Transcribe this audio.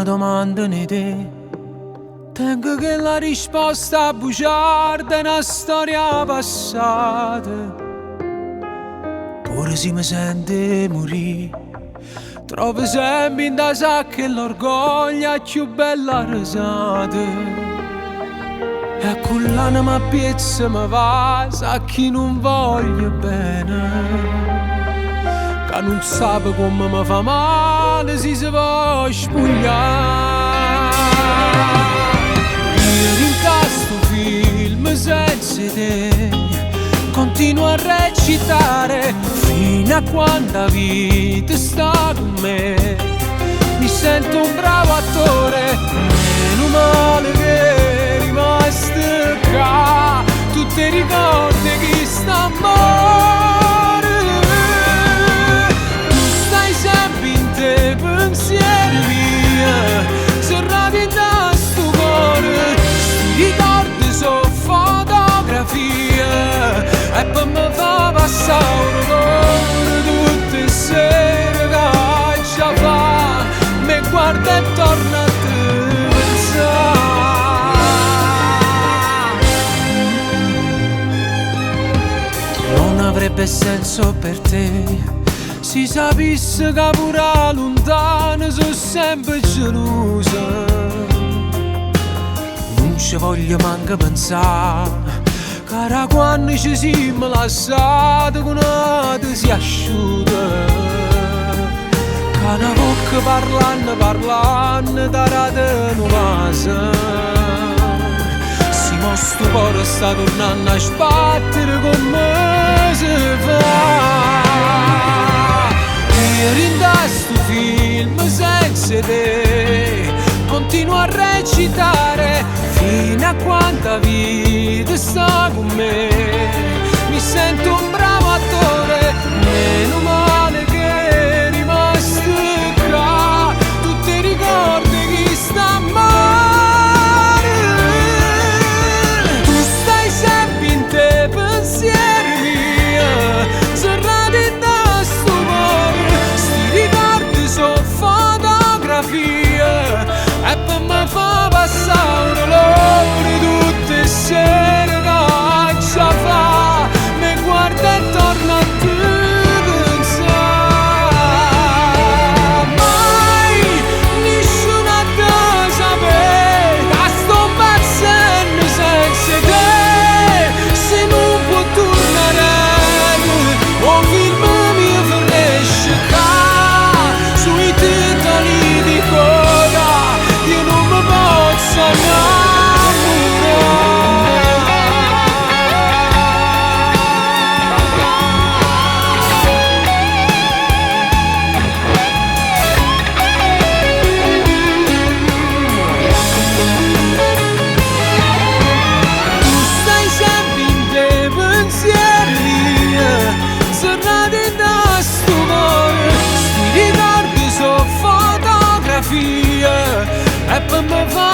domanda ne te. Tengo che la risposta bugiarda è una storia passata. Pure se mi sente morire, trovo sempre in da sacca l'orgoglio più bella risata. E a quell'anima mi piezza mi va, sa chi non voglio bene, che non sa come mi fa male se si può spogliare. Io rincasto film senza te, continuo a recitare fino a quando la vita sta con me. Mi sento un bravo attore, meno male che rimasto qua. Tu ti ricordi che sta amore, tu stai sempre in te pensieri mia, serrati da sto cuore. Sti ricordi sono fotografie e poi mi fa passare un'ora tutte le sere che già fa, mi guarda e torna a te pensare. Non avrebbe senso per te si sapesse che pure lontano sono sempre gelosa. Non ci voglio manco pensare, cara quando ci siamo lasciati con una si asciuga. Che una bocca parlando tarate non passa. Si mostro cuore sta tornando a sbattere come si fa. Io rindasto film senza te, continuo a recitare fino a quanta vita sta con me. Mi sento un bravo attore, meno male che è rimasto qua. Tu ti ricordi chi sta amare, tu stai sempre in te pensieri mia, serrati da sto cuore. Sti ricordi sono fotografie e poi mi fa passare un'ora tutte le sere che già fa, mi guarda e torna a te pensare. Mai nessuno te sapere che sto impazzendo senza te. Se non può tornare un film mi finisce qua, sui titoli di coda io non mi posso e poi mi fa